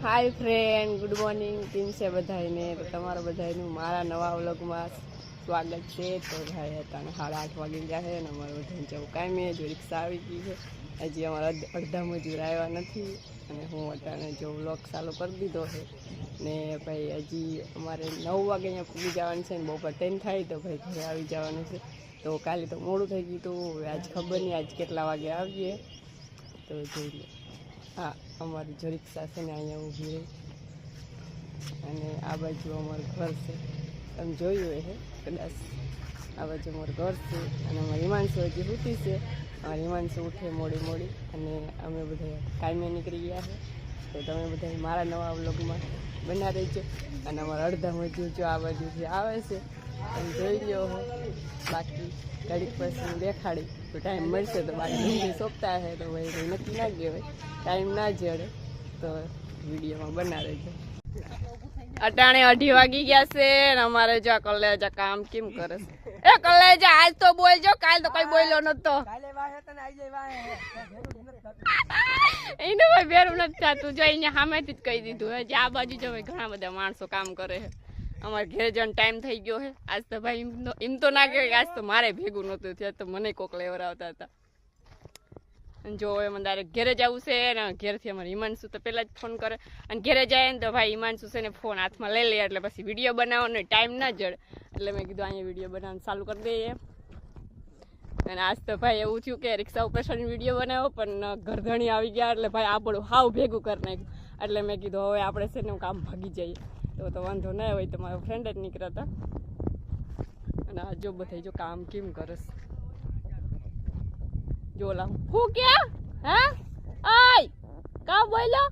हाय friend, good morning. केम છે બધાને? તો તમારા બધાનું મારા નવા વ્લોગમાં સ્વાગત છે। તો ભાઈ અત્યારે 8:30 વાગી ગયા છે અને અમારે બધાને જવું કાંઈ જો રિક્ષા આવી ગઈ છે। હજી અમારા અડધા મજૂર આવ્યા નથી અને હું અત્યારે જો વ્લોગ ચાલુ કરી દીધો છે ને ભાઈ હજી અમારે 9 વાગે અહીંયા પૂરી જવાનું છે ને બપોર 10 થાય તો ભાઈ ઘરે આવી જવાનું છે। તો કાલે તો મોડું થઈ ગયું હતું, આજ ખબર નહીં આજ કેટલા વાગે આવીએ તો જોઈ લો। हाँ अमर जो रिक्शा से ने अँ ऊभी रही અને આ બાજુ અમારું ઘર છે। તમે જોયું હે કદાચ આ બાજુ અમારું ઘર છે અને અમારી હિમાંશુ હજી સૂતી છે। અમારી હિમાંશુ ઉઠે મોડી મોડી અને અમે બધા કામે નીકળી ગયા છે। તો તમે બધા મારા નવા વ્લોગમાં બના રહેજો અને અમારા અડધા મજૂર જો આ બાજુથી આવે છે તમે જોઈ લ્યો હો। બાકી ઘડીક પછી દેખાડી તો ટાઈમ મળશે તો બાકી સોંપતા હે તો ભાઈ કંઈ નક્કી ના કહેવાય, ટાઈમ ના જડે તો વિડીયોમાં બના રહેજો। અટાણે 2:30 વાગી ગયા છે ને અમારે જો કલેજા કામ કેમ કરે છે। એ કલેજા આજ તો બોલજો, કાલ તો કઈ બોલ્યો નતો। એને ભાઈ બેરું નથી થતું, જો અહીંયા સામેથી જ કહી દીધું હે। આ બાજુ જો ભાઈ ઘણા બધા માણસો કામ કરે છે। અમારે ઘેર જવાનો ટાઈમ થઈ ગયો છે। આજ તો ભાઈ એમ તો ના કહેવાય આજ તો મારે ભેગું નહોતું થયું, તો મને કોક લેવડાવતા હતા। જો એમ ડાયરેક્ટ ઘેરે જવું છે ને ઘેરથી અમારે હિમાંશુ તો પહેલાં જ ફોન કરે અને ઘેરે જાય ને તો ભાઈ હિમાંશુ છે ને ફોન હાથમાં લઈ લે એટલે પછી વિડીયો બનાવવાનો ટાઈમ ના જડે એટલે મેં કીધું અહીંયા વિડીયો બનાવવાનું ચાલુ કરી દઈએ। અને આજ તો ભાઈ એવું થયું કે રિક્ષા ઉપર વિડીયો બનાવ્યો પણ ઘરધણી આવી ગયા એટલે ભાઈ આપણું હાવ ભેગું કરી નાખ્યું। એટલે મેં કીધું હવે આપણે છે ને કામ ભાગી જઈએ તો વાંધો ના હોય તો મારા ફ્રેન્ડ જ નીકળ્યા હતા। અને આ જો બધા જો કામ કેમ કરે જો લા હું કે હા આય કા બોલો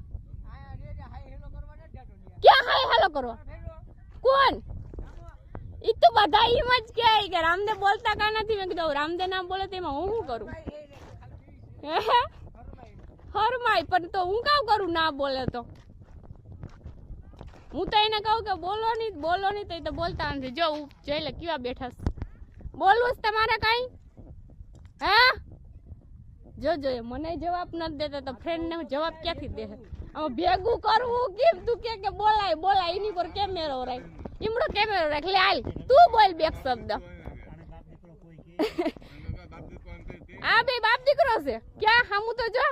ક્યાં હાય હેલો કરવા કોણ ઈ તો બધા એમ જ કહે કે રામદેવ બોલતા કા નથી। મેં કીધું રામદેવ ના બોલે તેમાં હું શું કરું? હરમાય પણ તો હું કામ કરું ના બોલે તો? હું તો એને કહું કે બોલો નહીં તો એ તો બોલતા નથી। જો જોઈ લે કેવા બેઠા બોલવું જ તમારે કાંઈ હા જો મને જવાબ નથી દેતા તો ફ્રેન્ડ ને જવાબ ક્યાંથી દે? આમાં ભેગું કરવું કેમ? તું કે બોલાય એની પર કેમેરો રાખ, ઈમડો કેમેરો રાખ લે હાલ તું બોલ બે શબ્દ। આ બે બાપ દીકરો છે ક્યાં હામું તો જો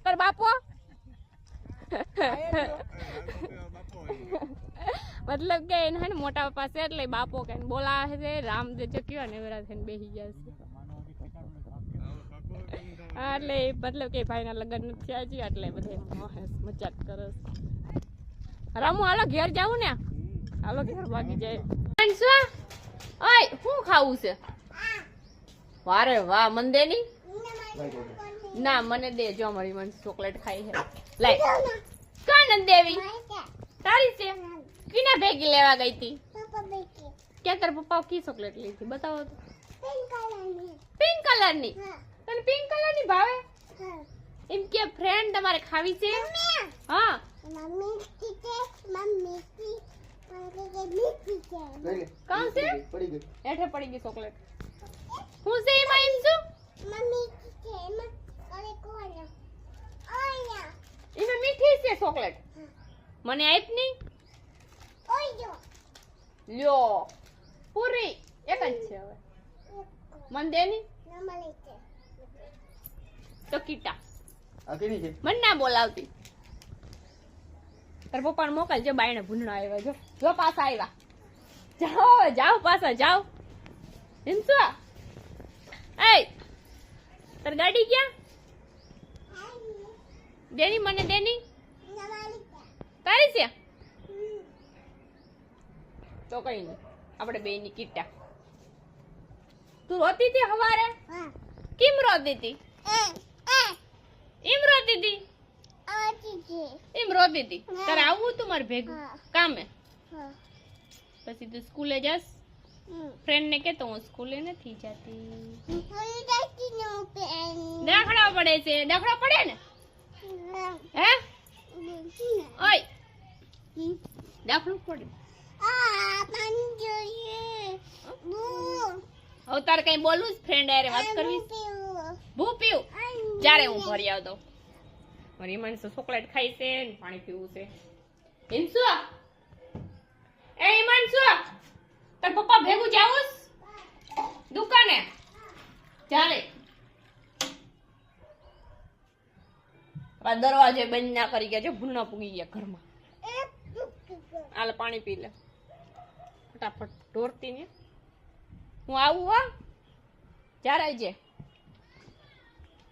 તાર બાપો मतलब કે એને હે ને મોટા પપ્પા છે એટલે બાપો કે બોલાવે છે। રામદેવ જો કેવા નેવરા થઈને બેસી ગયા છે એટલે મતલબ કે ભાઈના લગ્ન નથી થયા છે એટલે બધા મજાક કરે છે। રામુ હાલો ઘેર જાવું ને, હાલો ઘેર ભાગી જાય। ઓય શું ખાવું છે? વારે વાહ મન દે ની ના મને દે, જો મારી મન ચોકલેટ ખાઈ છે લાય કાન દેવી તારી છે કિના ભેગી લેવા ગઈ હતી? ક્યાં તાર પપ્પા કી ચોકલેટ લઈ હતી બતાવો તો? પિંક કલર ની તને પિંક કલર ની ભાવે? એમ કે ફ્રેન્ડ તમારે ખાવી છે? હા મમ્મી છે કોણ છે? પડી ગઈ એઠે પડી ગઈ ચોકલેટ। હું છે એમાં એમ છું મમ્મી છે એમાં કરે કોણ આયા એમાં મીઠી છે ચોકલેટ મને આપ નહીં ઓય લ્યો પૂરી એક જ છે હવે મન દે ની તો કીટા આ કેની છે મન ના બોલાવતી તાર પપ્પાને મોકલ જો બાયણે ભૂંડણા આવ્યા જો પાછા આવ્યા જાઓ પાછા જાઓ એમ શું એ તાર ગાડી ક્યાં દેની મને દેની તારી છે તો કઈ નહીં આપણે બે ની કીટા। તું રોતી હતી હવારે? કેમ રોતી હતી? એમ રોતી હતી એમ રોતી હતી તારે આવવું તું મારે ભેગું કામે? પછી તું સ્કૂલે જાસ? ફ્રેન્ડ ને કેતો હું સ્કૂલે નથી જતી। દાખલા પડે છે, દાખલા પડે ને હે ઓય દાખલું પડે હવે તારે કઈ બોલવું જ? ફ્રેન્ડ યારે વાત કરવી? ભૂ પીવું જ્યારે હું ભરી આવતો મારી હિમાંશુ ચોકલેટ ખાઈ છે ને પાણી પીવું છે. હિંસુ એ હિમાંશુ તાર પપ્પા ભેગું જાવું દુકાને ચાલે. આ દરવાજે બંધ ના કરી ગયા છે, ભૂના પૂગી ગયા ઘરમાં. હાલ પાણી પી લે ફટાફટ ઢોરતી ને. હું આવું હો જ્યારે આવજે.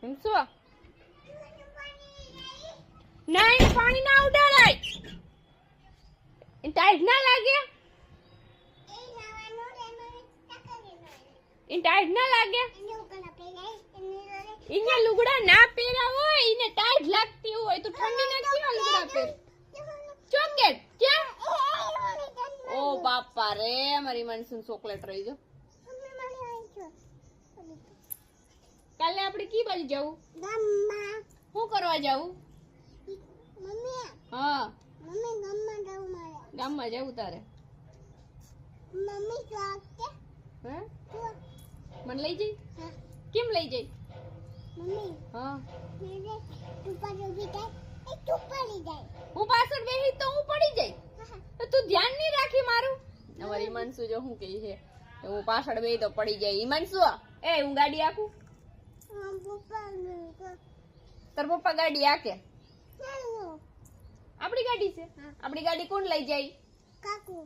હિંસુ નહીં પાણી ના ઉડાડાય, ટાઈટ ના લાગે, ટાઈટ ના લાગે. એને લુગડા ના પહેરા હોય, એને ટાઈટ લાગતી હોય તો ઠંડી ના કેવા લુગડા પહેર. ચોકલેટ ક્યાં? ઓ બાપા રે, મારી મનસુન ચોકલેટ રહી જો. કાલે આપણે કી બાજુ જાવું? શું કરવા જાવું? હા ગામમાં જવું તારે. હે મને લઈ જઈ? કેમ લઈ જઈ? હા હું પાછળ બેહી તો હું પડી જઈ તો તું ધ્યાન નહીં રાખી મારું. અમારી હિમાંશુ જો શું કહે છે, હું પાછળ બેહી તો પડી જાય. હિમાંશુ એ હું ગાડી આખું? તાર પપ્પા ગાડી આકે? આપણી ગાડી છે. આપણી ગાડી કોણ લઈ જાય? કાકુ.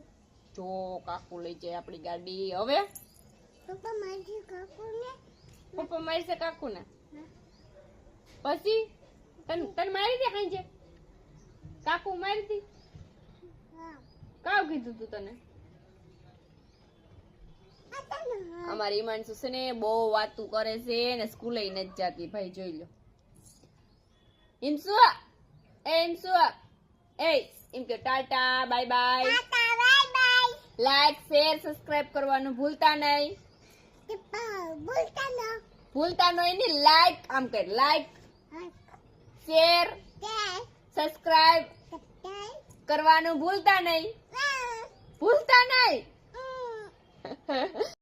જો કાકુ લઈ જાય આપણી ગાડી. હવે પપ્પા મારી કાકુ ને, પપ્પા મારી છે કાકુ ને. પછી તને મારી દે ખાઈ છે કાકુ મારી દી. કાવ કીધું તું તને? અમારી હિમાંશુ છે ને બહુ વાતું કરે છે ને સ્કૂલે નથી જાતી ભાઈ, જોઈ લો. હિંસુ એ હિંસુ એ એમ કે Tata bye bye. Like share subscribe કરવાનું ભૂલતા નહીં. ભૂલતા નહીં ને લાઈક આમ કર, લાઈક શેર સબસ્ક્રાઇબ કરવાનું ભૂલતા નહીં. ભૂલતા નહીં.